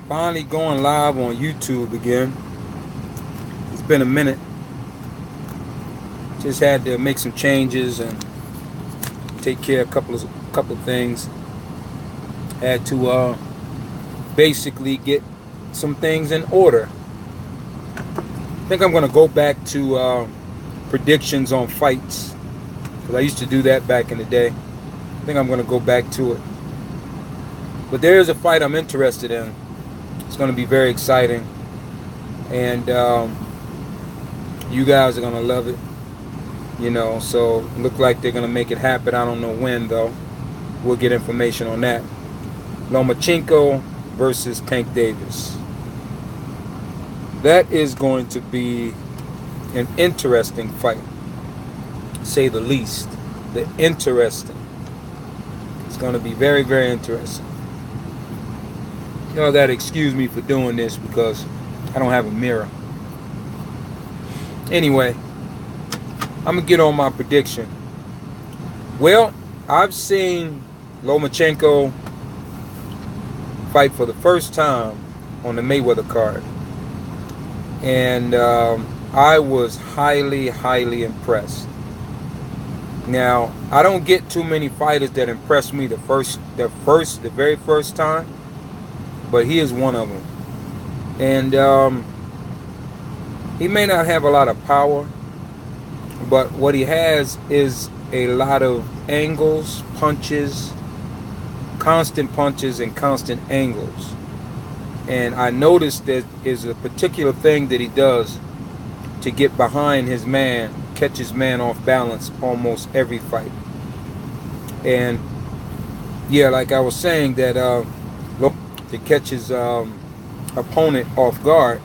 Finally going live on YouTube again. It's been a minute. Just had to make some changes and take care of a couple of things. Had to basically get some things in order. I think I'm going to go back to predictions on fights, because I used to do that back in the day. I think I'm going to go back to it. But there is a fight I'm interested in. It's going to be very exciting, and you guys are going to love it. So look like they're going to make it happen. I don't know when, though. We'll get information on that. Lomachenko versus Tank Davis. That is going to be an interesting fight, to say the least. It's going to be very, very interesting. Y'all gotta excuse me for doing this because I don't have a mirror. Anyway, I'm gonna get on my prediction. Well, I've seen Lomachenko fight for the first time on the Mayweather card, and I was highly, highly impressed. Now, I don't get too many fighters that impress me the very first time, but he is one of them. And he may not have a lot of power, but what he has is a lot of angles, punches, constant punches and constant angles. And I noticed that is a particular thing that he does to get behind his man, catch his man off balance almost every fight. And yeah, like I was saying, that to catch his opponent off guard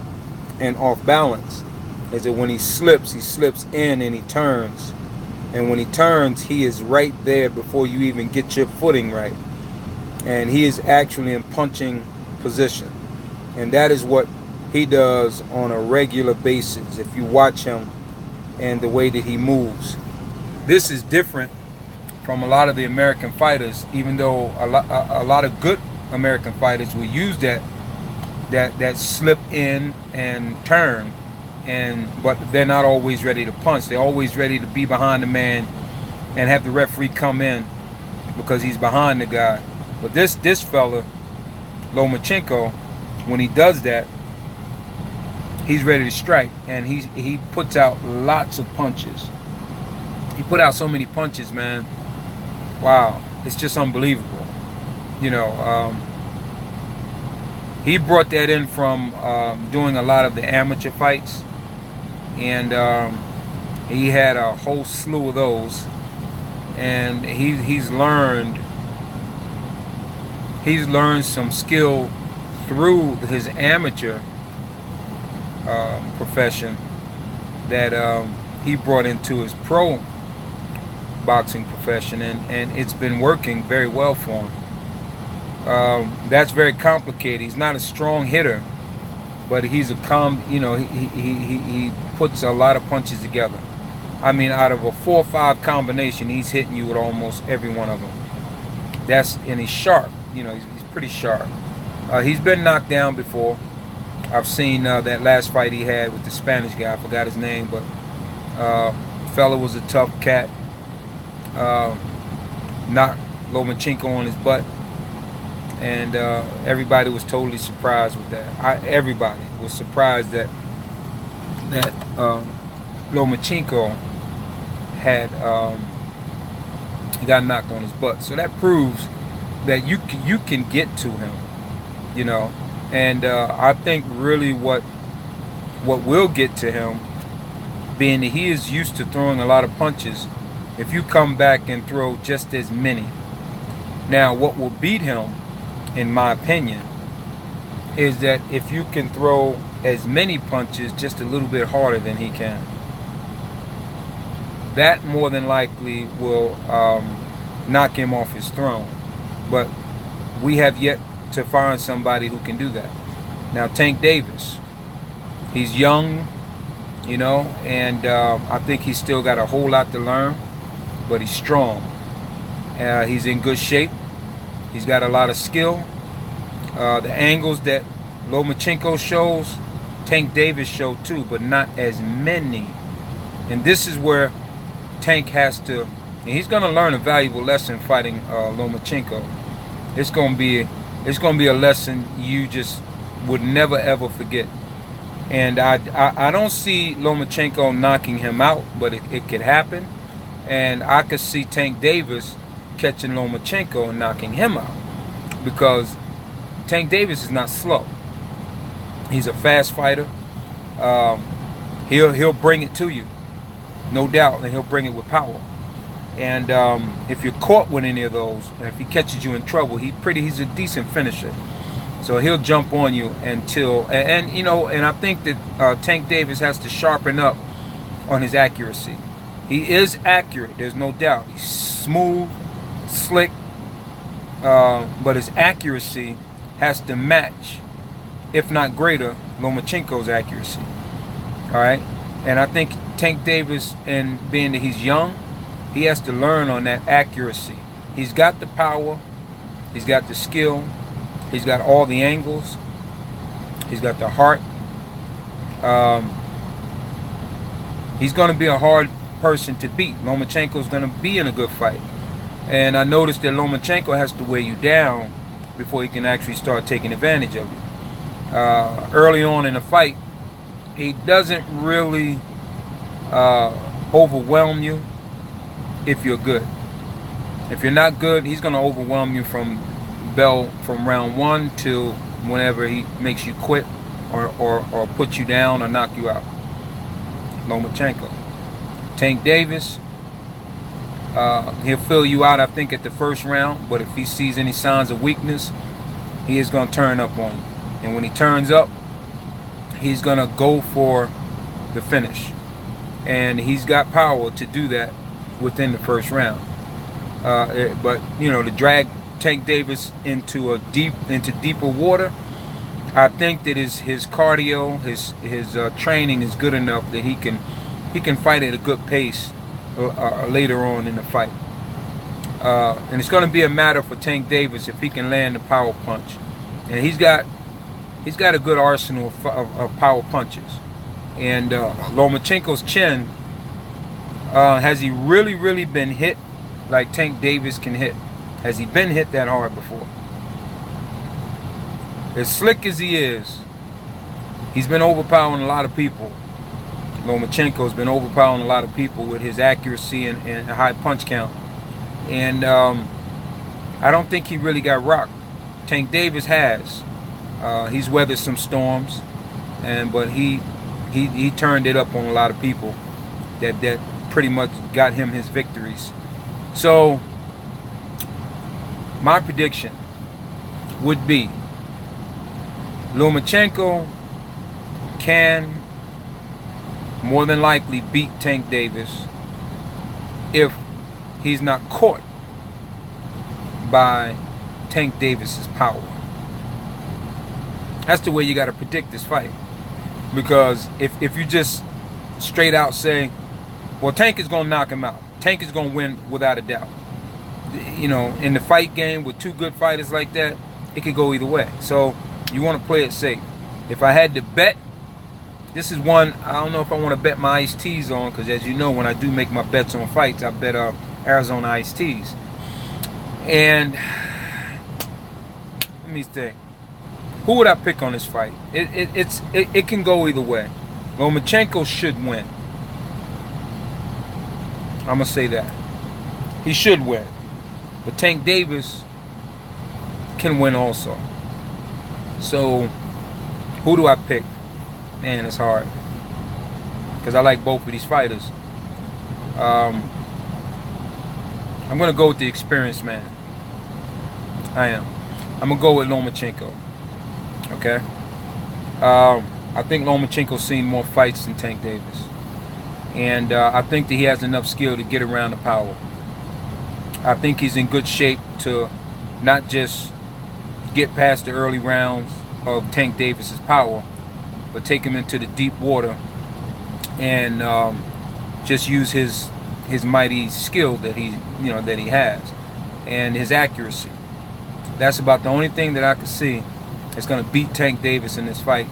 and off balance is that when he slips in and he turns. And when he turns, he is right there before you even get your footing right. And he is actually in punching position. And that is what he does on a regular basis. If you watch him and the way that he moves, this is different from a lot of the American fighters, even though a lot of good American fighters will use that slip in and turn, but they're not always ready to punch. They're always ready to be behind the man and have the referee come in because he's behind the guy. But this fella, Lomachenko, when he does that, he's ready to strike, and he puts out lots of punches. He put out so many punches, man. Wow, it's just unbelievable. He brought that in from doing a lot of the amateur fights, and he had a whole slew of those, and he's learned some skill through his amateur profession that he brought into his pro boxing profession, and it's been working very well for him. That's very complicated. He's not a strong hitter, but he's a he puts a lot of punches together. I mean, out of a 4 or 5 combination, he's hitting you with almost every one of them. And he's sharp. He's pretty sharp. He's been knocked down before. I've seen that last fight he had with the Spanish guy. I forgot his name, but the fella was a tough cat. Knocked Lomachenko on his butt, and everybody was totally surprised with that. Everybody was surprised that Lomachenko had he got knocked on his butt. So that proves that you can get to him, And I think really what will get to him, being that he is used to throwing a lot of punches, if you come back and throw just as many. Now, what will beat him, in my opinion, is that if you can throw as many punches just a little bit harder than he can. That more than likely will knock him off his throne. But we have yet to find somebody who can do that. Now, Tank Davis, he's young, and I think he's still got a whole lot to learn, but he's strong. He's in good shape. He's got a lot of skill. The angles that Lomachenko shows, Tank Davis showed too, but not as many. And this is where Tank has to, and he's going to learn a valuable lesson fighting Lomachenko. It's going to be a lesson you just would never ever forget. And I don't see Lomachenko knocking him out, but it could happen. And I could see Tank Davis catching Lomachenko and knocking him out, because Tank Davis is not slow. He's a fast fighter. He'll bring it to you, no doubt, and he'll bring it with power. And if you're caught with any of those, and if he catches you in trouble, he's a decent finisher. So he'll jump on you until, and you know, and I think that Tank Davis has to sharpen up on his accuracy. He is accurate, there's no doubt. He's smooth, slick, but his accuracy has to match, if not greater, Lomachenko's accuracy. All right, and I think Tank Davis, and being that he's young, he has to learn on that accuracy. He's got the power, he's got the skill, he's got all the angles, he's got the heart. He's going to be a hard person to beat. Lomachenko's going to be in a good fight. And I noticed that Lomachenko has to wear you down before he can actually start taking advantage of you. Early on in the fight, he doesn't really overwhelm you if you're good. If you're not good, he's going to overwhelm you from round one till whenever he makes you quit or put you down or knock you out. Lomachenko. Tank Davis, he'll fill you out, I think, at the first round, but if he sees any signs of weakness, he is going to turn up on you. And when he turns up, he's going to go for the finish. And he's got power to do that within the first round. But, you know, to drag Tank Davis into deeper water, I think that his cardio, his training is good enough that he can fight at a good pace later on in the fight. And it's going to be a matter for Tank Davis if he can land the power punch. And he's got a good arsenal of power punches. And Lomachenko's chin, has he really been hit like Tank Davis can hit? Has he been hit that hard before? As slick as he is, he's been overpowering a lot of people. Lomachenko's been overpowering a lot of people with his accuracy and a high punch count. And I don't think he really got rocked. Tank Davis has. He's weathered some storms, but he turned it up on a lot of people that pretty much got him his victories. So my prediction would be Lomachenko can more than likely beat Tank Davis if he's not caught by Tank Davis's power. That's the way you got to predict this fight. Because if you just straight out say, well, Tank is going to knock him out, Tank is going to win without a doubt. You know, in the fight game with two good fighters like that, it could go either way. So you want to play it safe. If I had to bet, this is one I don't know if I want to bet my iced teas on, because as you know, when I do make my bets on fights, I bet Arizona iced teas. And let me think. Who would I pick on this fight? It can go either way. Lomachenko should win. I'm gonna say that. He should win. But Tank Davis can win also. So who do I pick? Man, it's hard. Because I like both of these fighters. I'm gonna go with the experienced man. I am. I'm gonna go with Lomachenko. Okay. I think Lomachenko's seen more fights than Tank Davis, and I think that he has enough skill to get around the power. I think he's in good shape to not just get past the early rounds of Tank Davis's power, but take him into the deep water and just use his mighty skill that he has, and his accuracy. That's about the only thing that I could see is going to beat Tank Davis in this fight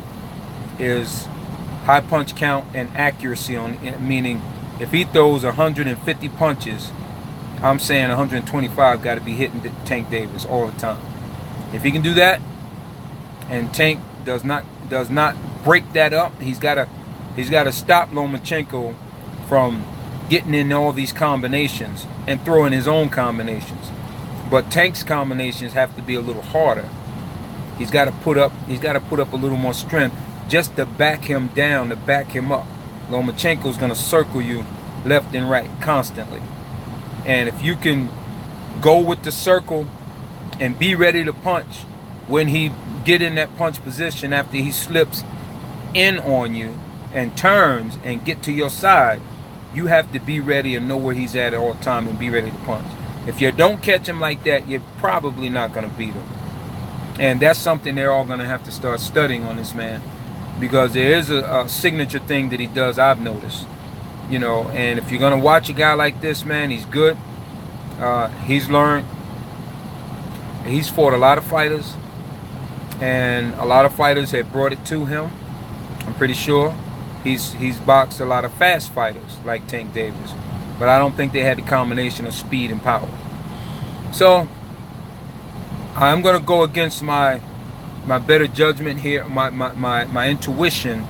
is high punch count and accuracy on it, meaning if he throws 150 punches, I'm saying 125 got to be hitting Tank Davis all the time. If he can do that, and Tank does not break that up, he's got to stop Lomachenko from getting in all these combinations and throwing his own combinations. But Tank's combinations have to be a little harder. He's got to put up a little more strength just to back him down, to back him up. Lomachenko's going to circle you left and right constantly. And if you can go with the circle and be ready to punch when he get in that punch position after he slips in on you and turns and get to your side, you have to be ready and know where he's at all the time and be ready to punch. If you don't catch him like that, you're probably not going to beat him. And that's something they're all going to have to start studying on this man, because there is a signature thing that he does, I've noticed. You know, and if you're going to watch a guy like this, man, he's good. He's learned. He's fought a lot of fighters, and a lot of fighters have brought it to him. I'm pretty sure. He's boxed a lot of fast fighters like Tank Davis, but I don't think they had the combination of speed and power. So I'm going to go against my better judgment here, my intuition.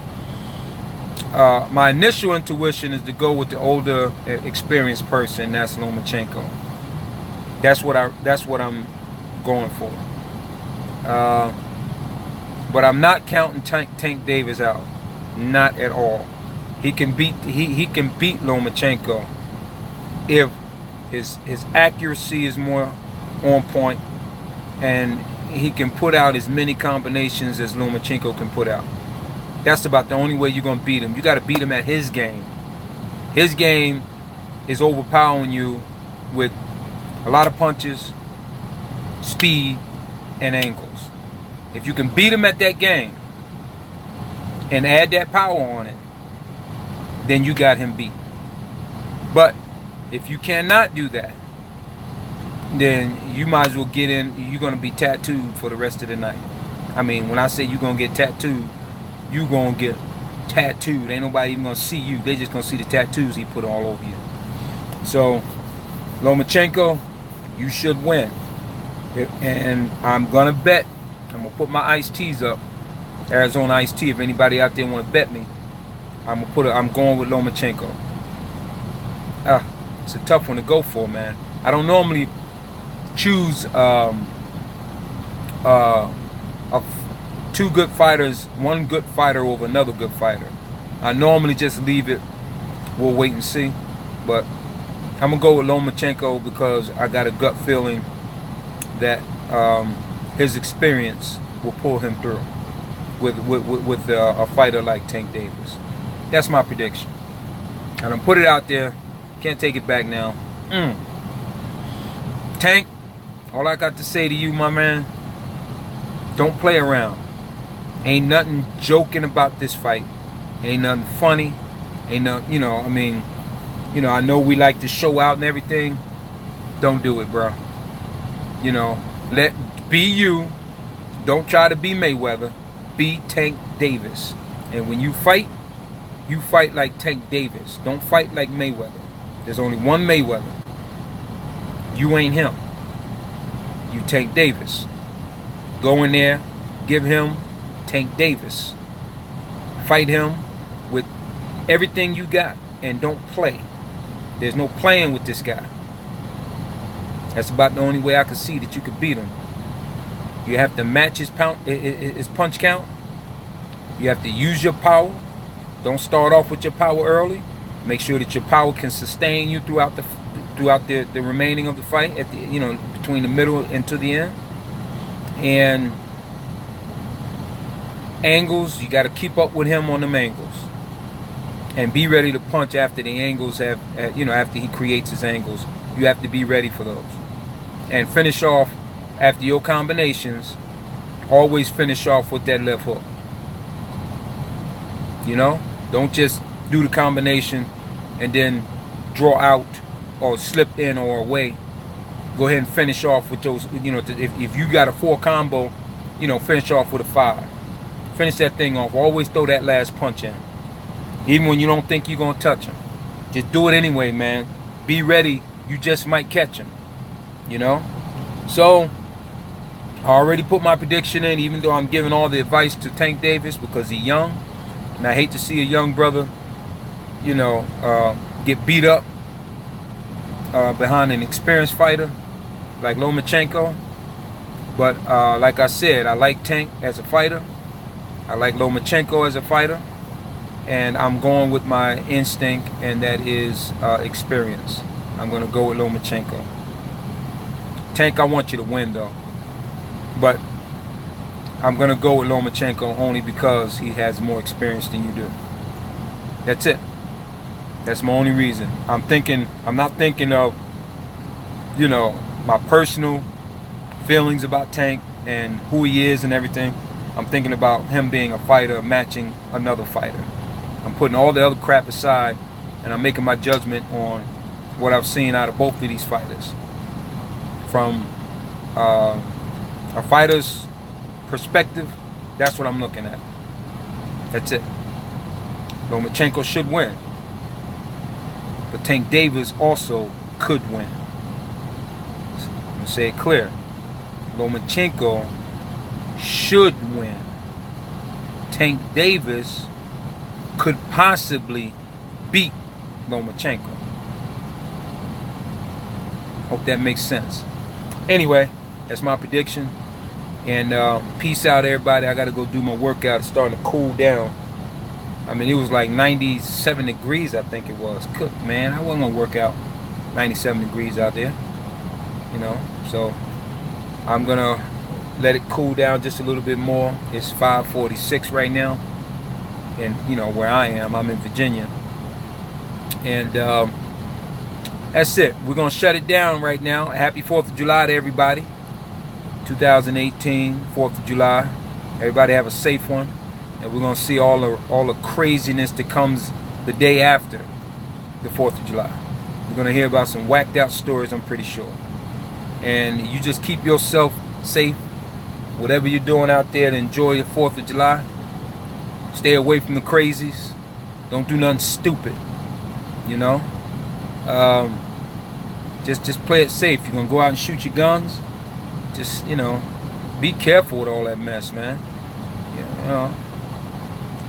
My initial intuition is to go with the older, experienced person. That's Lomachenko. That's what I'm going for. But I'm not counting Tank Davis out. Not at all. He can beat Lomachenko if his accuracy is more on point, and he can put out as many combinations as Lomachenko can put out. That's about the only way you're going to beat him. You got to beat him at his game. His game is overpowering you with a lot of punches, speed, and angles. If you can beat him at that game and add that power on it, then you got him beat. But if you cannot do that, then you might as well get in. You're going to be tattooed for the rest of the night. I mean, when I say you're going to get tattooed, you're going to get tattooed. Ain't nobody even going to see you. They just going to see the tattoos he put all over you. So, Lomachenko, you should win. And I'm going to bet. I'm going to put my iced teas up. Arizona iced tea. If anybody out there want to bet me, I'm going with Lomachenko. It's a tough one to go for, man. I don't normally choose two good fighters, one good fighter over another good fighter. I normally just leave it. We'll wait and see. But I'm going to go with Lomachenko because I got a gut feeling that his experience will pull him through with a fighter like Tank Davis. That's my prediction. I done put it out there. Can't take it back now. Tank, all I got to say to you, my man, don't play around. Ain't nothing joking about this fight. Ain't nothing funny. Ain't nothing, I know we like to show out and everything. Don't do it, bro. Be you. Don't try to be Mayweather. Be Tank Davis. And when you fight like Tank Davis. Don't fight like Mayweather. There's only one Mayweather. You ain't him. You Tank Davis. Go in there, give him Tank Davis. Fight him with everything you got, and don't play. There's no playing with this guy. That's about the only way I can see that you could beat him. You have to match his punch count. You have to use your power. Don't start off with your power early. Make sure that your power can sustain you throughout the remaining of the fight, between the middle and to the end. And angles, you got to keep up with him on them angles, and be ready to punch after the angles after he creates his angles. You have to be ready for those, and finish off after your combinations. Always finish off with that left hook. Don't just do the combination and then draw out or slip in or away. Go ahead and finish off with those. If you got a 4 combo finish off with a 5. Finish that thing off. Always throw that last punch in. Even when you don't think you're going to touch him. Just do it anyway, man. Be ready. You just might catch him. So, I already put my prediction in, even though I'm giving all the advice to Tank Davis because he's young. And I hate to see a young brother, get beat up behind an experienced fighter like Lomachenko. But like I said, I like Tank as a fighter. I like Lomachenko as a fighter. And I'm going with my instinct, and that is experience. I'm going to go with Lomachenko. Tank, I want you to win, though. But I'm going to go with Lomachenko only because he has more experience than you do. That's it. That's my only reason. I'm not thinking of, my personal feelings about Tank and who he is and everything. I'm thinking about him being a fighter matching another fighter. I'm putting all the other crap aside, and I'm making my judgment on what I've seen out of both of these fighters. From a fighter's perspective, that's what I'm looking at. That's it. Lomachenko should win. But Tank Davis also could win. I'm going to say it clear. Lomachenko should win. Tank Davis could possibly beat Lomachenko. Hope that makes sense. Anyway, that's my prediction. And peace out, everybody. I got to go do my workout. It's starting to cool down. I mean, it was like 97 degrees, I think it was. Cook, man. I wasn't going to work out 97 degrees out there. So I'm going to let it cool down just a little bit more. It's 5:46 right now. And, where I am, I'm in Virginia. And that's it. We're going to shut it down right now. Happy 4th of July to everybody. 2018, 4th of July. Everybody have a safe one. And we're going to see all the craziness that comes the day after the 4th of July. We're going to hear about some whacked out stories, I'm pretty sure. And you just keep yourself safe. Whatever you're doing out there to enjoy your 4th of July. Stay away from the crazies. Don't do nothing stupid. Just play it safe. You're going to go out and shoot your guns. Just, be careful with all that mess, man.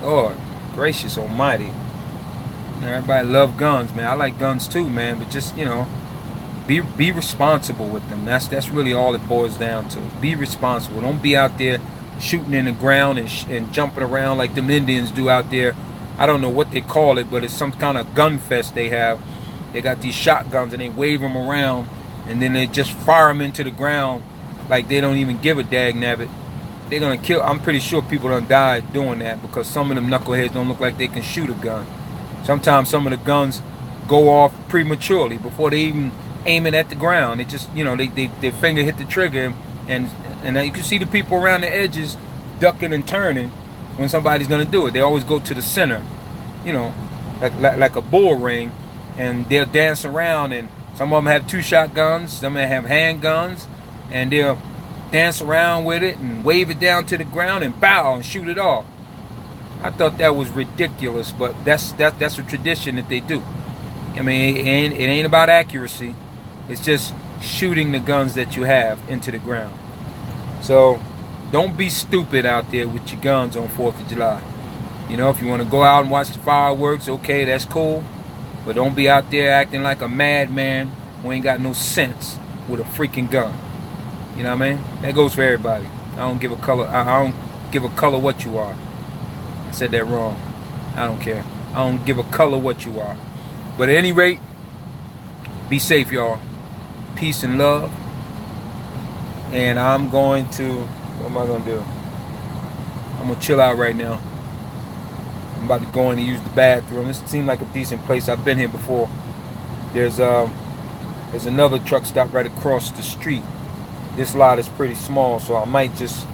Lord gracious almighty. Everybody love guns, man. I like guns too, man. But just, be responsible with them. That's really all it boils down to. Be responsible. Don't be out there shooting in the ground and jumping around like them Indians do out there. I don't know what they call it, but it's some kind of gun fest they have. They got these shotguns and they wave them around, and then they just fire them into the ground like they don't even give a dag nabbit. They're gonna kill. I'm pretty sure people done died doing that because some of them knuckleheads don't look like they can shoot a gun. Sometimes some of the guns go off prematurely before they even aim it at the ground. It just, their finger hit the trigger, and you can see the people around the edges ducking and turning when somebody's gonna do it. They always go to the center, like a bull ring, and they'll dance around. And some of them have 2 shotguns, some of them have handguns, and they'll dance around with it and wave it down to the ground and bow and shoot it off. I thought that was ridiculous, but that's a tradition that they do. I mean, it ain't about accuracy. It's just shooting the guns that you have into the ground. So don't be stupid out there with your guns on 4th of July. If you want to go out and watch the fireworks, okay, that's cool. But don't be out there acting like a madman who ain't got no sense with a freaking gun. You know what I mean? That goes for everybody. I don't give a color. I don't give a color what you are. I said that wrong. I don't care. I don't give a color what you are. But at any rate, be safe, y'all. Peace and love. And I'm going to, what am I going to do? I'm going to chill out right now. I'm about to go in and use the bathroom. This seems like a decent place. I've been here before. There's another truck stop right across the street. This lot is pretty small, so I might just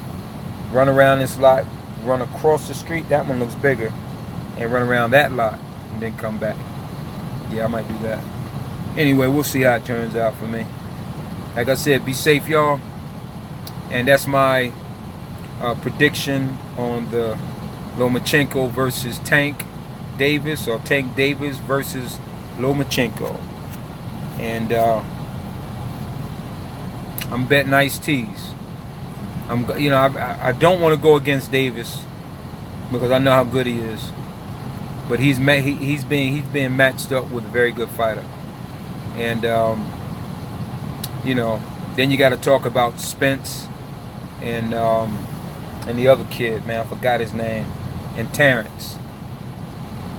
run around this lot, run across the street. That one looks bigger. And run around that lot and then come back. Yeah, I might do that. Anyway, we'll see how it turns out for me. Like I said, be safe, y'all. And that's my prediction on the Lomachenko versus Tank Davis, or Tank Davis versus Lomachenko. And I'm betting iced teas. I don't want to go against Davis because I know how good he is, but he's being matched up with a very good fighter. And then you got to talk about Spence and the other kid, man, I forgot his name, and Terrence.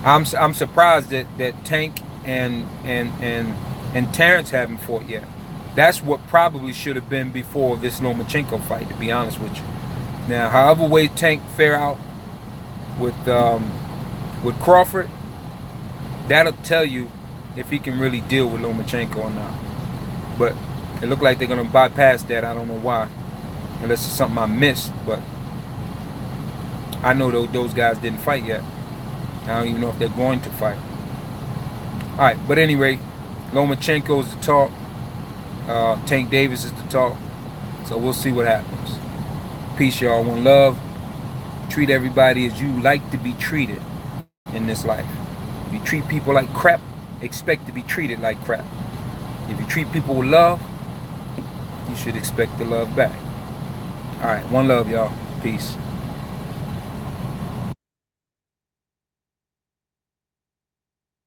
I'm surprised that Tank and Terrence haven't fought yet. That's what probably should have been before this Lomachenko fight, to be honest with you. Now, however way Tank fare out with Crawford, that'll tell you if he can really deal with Lomachenko or not. But it looked like they're gonna bypass that. I don't know why, unless it's something I missed. But I know those guys didn't fight yet. I don't even know if they're going to fight. All right, but anyway, Lomachenko is the talk. Tank Davis is the talk. So we'll see what happens. Peace, y'all. One love. Treat everybody as you like to be treated in this life. If you treat people like crap, expect to be treated like crap. If you treat people with love, you should expect the love back. All right, one love, y'all. Peace.